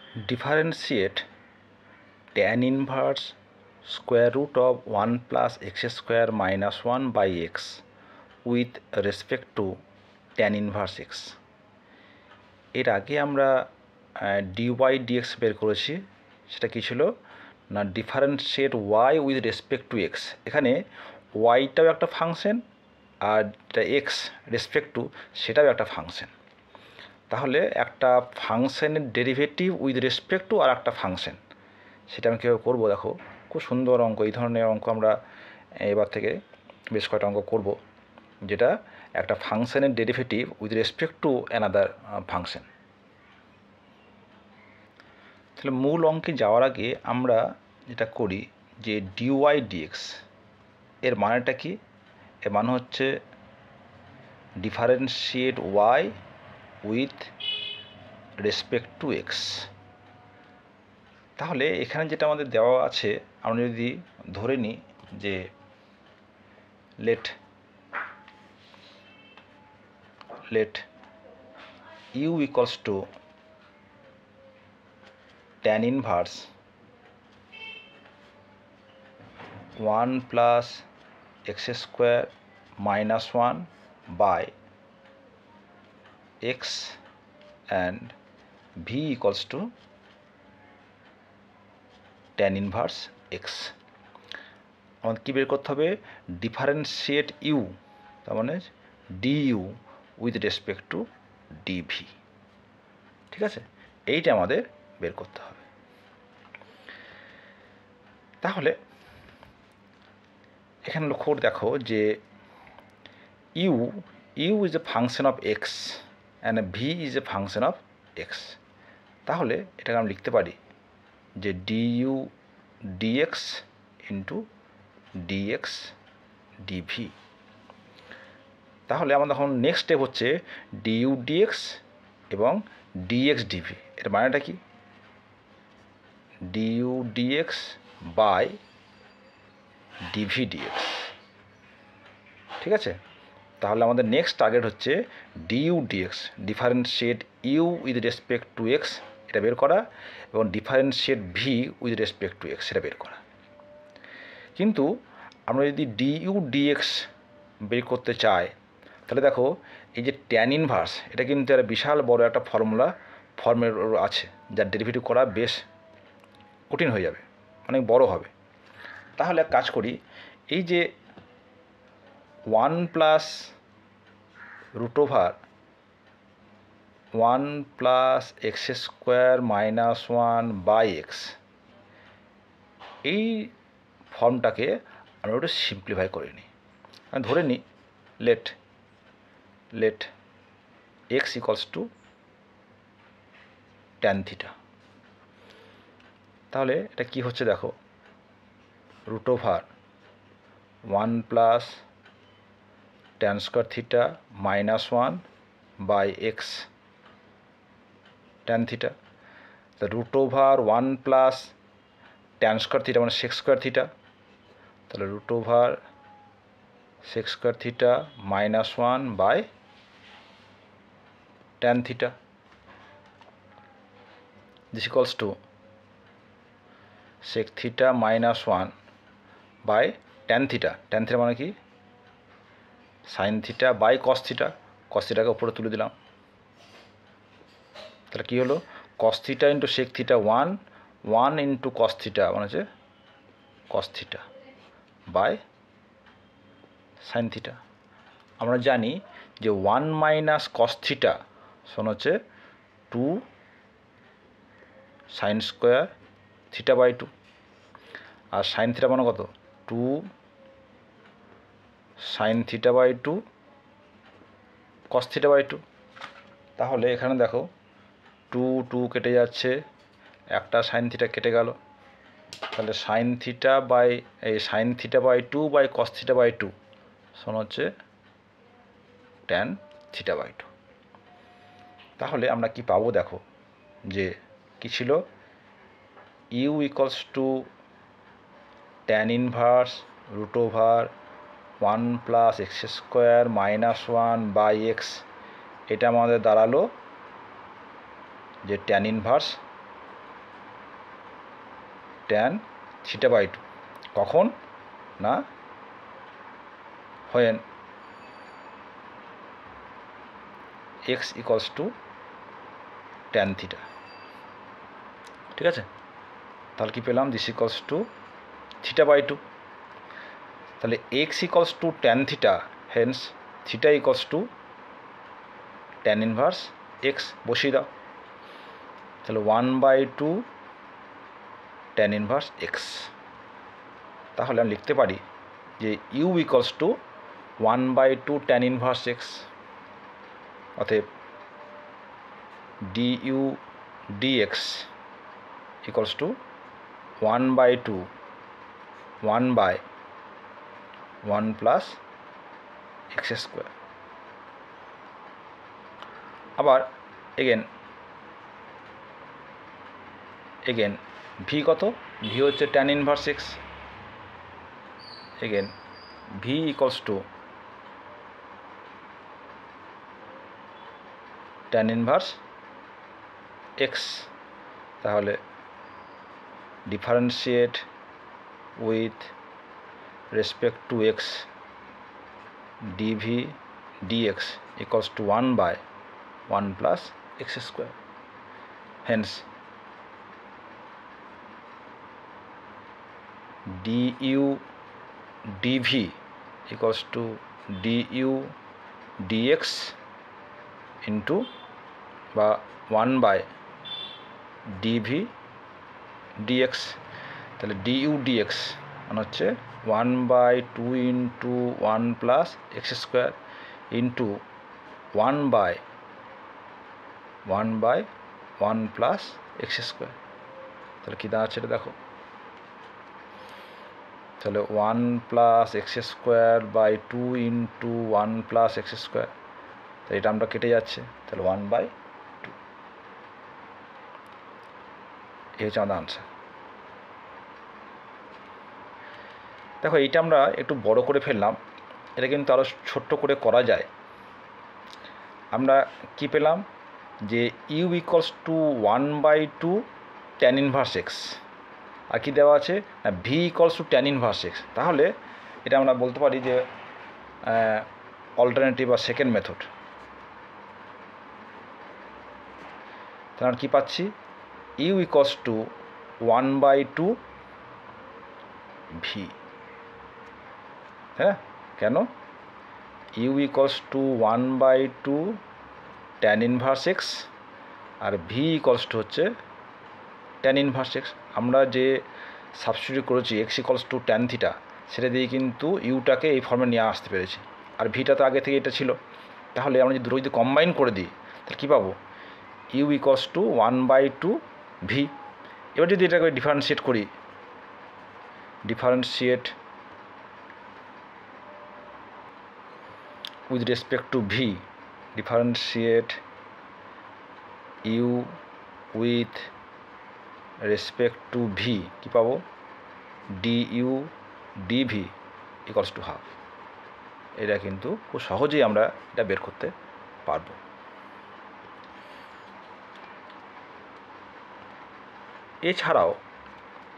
Differentiate tan inverse square root of 1 plus x square minus 1 by x with respect to tan inverse x. এর আগে আমরা dy dx বের করেছি, সেটা কি ছিল না differentiate y with respect to x। এখানে ওয়াইটাও একটা ফাংশন আর এক্স রেসপেক্ট টু সেটাও একটা ফাংশন। তাহলে একটা ফাংশনের ডেরিভেটিভ উইথ রেসপেক্ট টু আর একটা ফাংশন, সেটা আমি কীভাবে করবো দেখো। খুব সুন্দর অঙ্ক, এই ধরনের অঙ্ক আমরা এবার থেকে বেশ কয়েকটা অঙ্ক করব, যেটা একটা ফাংশনের derivative with respect to another function. তাহলে মূল অঙ্কে যাওয়ার আগে আমরা যেটা করি যে ডিওয়াই ডিএক্স এর মানেটা কি? এর মানে হচ্ছে differentiate y with respect to x. তাহলে এখানে যেটা আমাদের দেওয়া আছে, আমরা যদি ধরে নিই যে let u equals to tan inverse 1 plus x square minus 1 by x and v equals to tan inverse x। আমাদের কী বের করতে হবে? ডিফারেন্সিয়েট ইউ, তার মানে du with respect to dv. ঠিক আছে, এইটা আমাদের বের করতে হবে। তাহলে এখানে লক্ষ্য করে দেখো যে u is a function of x and v is a function of x. তাহলে এটাকে আমরা লিখতে পারি যে du dx into dx dv. তাহলে আমাদের এখন নেক্সট স্টেপ হচ্ছে ডিইউ ডিএক্স এবং ডিএক্স ডিভি। এর মানেটা কি? Du dx by dv dx. ঠিক আছে, তাহলে আমাদের নেক্সট টার্গেট হচ্ছে du dx, differentiate u with respect to x, এটা বের করা, এবং differentiate v with respect to x সেটা বের করা। কিন্তু আমরা যদি ডিইউ ডিএক্স বের করতে চাই, তাহলে দেখো এই যে ট্যান ইনভার্স, এটা কিন্তু একটা বিশাল বড় একটা ফর্মের আছে, যার ডেরিভেটিভ করা বেশ কঠিন হয়ে যাবে, অনেক বড় হবে। তাহলে এক কাজ করি, এই যে 1 plus root over 1 plus x square minus 1 by x, এই ফর্মটাকে আমরা একটু সিম্পলিফাই করে নিই। আমি ধরে নিই let x equals to tan theta. তাহলে এটা কি হচ্ছে দেখো, root over 1 plus tan square theta minus 1 by x tan theta. তো root over 1 plus tan square theta মানে সেক স্কোয়ার থিটা, তাহলে root over sec square theta minus 1 by tan theta, this equals to sec theta minus 1 by tan theta. Tan theta মানে কি? Sine theta by cos theta. কস থিটাকে উপরে তুলে দিলাম, তাহলে কী হলো? Cos theta into sec theta 1 into cos theta মানে হচ্ছে cos theta by sine theta. আমরা জানি যে 1 মাইনাস কস থিটা সমান হচ্ছে 2 সাইন স্কোয়ার থিটা বাই 2, আর সাইন থিটা মানে কত? 2 sine theta by 2 cos theta by 2। তাহলে এখানে দেখো 2 কেটে যাচ্ছে, একটা সাইন থিটা কেটে গেল, তাহলে sine theta by 2 by cos theta by 2 সমান হচ্ছে ট্যান থিটা বাই 2। তাহলে আমরা কি পাবো দেখো, যে কি ছিল? U equals to tan inverse root over 1 plus x square minus 1 by x. এটা আমাদের দাঁড়ালো যে ট্যান ইনভার্স ট্যান θ/2 কখন না when x equals to tan θ। ঠিক আছে, তাহলে কি পেলাম? This equals to θ/2। তাহলে x equals to tan θ, hence θ equals to tan inverse x বসিয়ে দাও। তাহলে 1/2 tan ইনভার্স x। তাহলে আমি লিখতে পারি যে u equals to 1/2 tan inverse x, অতএব du dx equals to 1/2 1/1 plus x square। আবার এগেন v কত? v হচ্ছে tan inverse x। Again v equals to tan inverse x। তাহলে differentiate with respect to x dv dx equals to 1/1 plus x square। hence du dv equals to du dx into বা 1/dv dx। তাহলে du dx মানে হচ্ছে 1/2 into 1 plus x square into 1/1 plus x square। তাহলে কী দাঁড়াচ্ছে এটা দেখো, তাহলে 1 plus x square by 2 into 1 plus x square। তাহলে এটা আমরা কেটে যাচ্ছে, তাহলে 1/2। এই হচ্ছে আমাদের আনসার। দেখো এইটা আমরা একটু বড় করে ফেললাম, এটা কিন্তু আরও ছোট্ট করে করা যায়। আমরা কি পেলাম যে u equals to 1/2 tan inverse x, আর কি দেওয়া আছে না v equals to tan inverse x। তাহলে এটা আমরা বলতে পারি যে অল্টারনেটিভ বা সেকেন্ড মেথড। তাহলে আমরা কী পাচ্ছি? u equals to 1/2 v। হ্যাঁ, কেন? u equals to 1/2 tan inverse x আর v ইকুয়ালস টু হচ্ছে tan ইনভার্স x। আমরা যে সাবস্টিটিউট করেছি x ইকুয়ালস টু tan θ, সেটা দিয়ে কিন্তু ইউটাকে এই ফর্মে নিয়ে আসতে পেরেছি, আর ভিটা তো আগে থেকে এটা ছিল। তাহলে আমরা যদি দুটো যদি কম্বাইন করে দিই তাহলে কী পাবো? u equals to 1/2 v। এবার যদি এটাকে ডিফারেন্সিয়েট করি, differentiate with respect to v, differentiate u with respect to v, কি পাবো? du dv equals to half। এটা কিন্তু খুব সহজেই আমরা এটা বের করতে পারবো।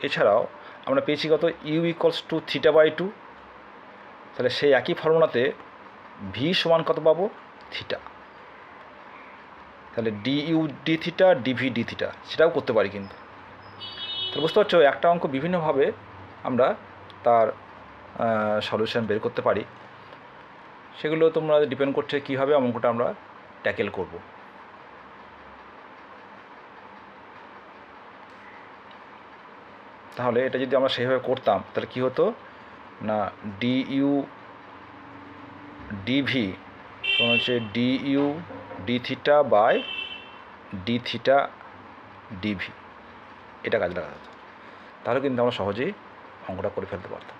এছাড়াও আমরা পেয়েছি কত? u equals to θ/2। তাহলে সেই একই ফর্মুলাতে v সমান কত পাবো? θ। তাহলে du dθ dv dθ সেটাও করতে পারি কিন্তু। তাহলে বুঝতে পারছো একটা অঙ্ক বিভিন্নভাবে আমরা তার সলিউশন বের করতে পারি। সেগুলো তোমরা ডিপেন্ড করছে কীভাবে অঙ্কটা আমরা ট্যাকেল করব। তাহলে এটা যদি আমরা সেইভাবে করতাম তাহলে কী হতো না du dv সমান হচ্ছে du dθ by dθ dv, এটা কাজে লাগাতে হতো। তাহলে কিন্তু আমরা সহজেই অঙ্কটা করে ফেলতে পারতাম।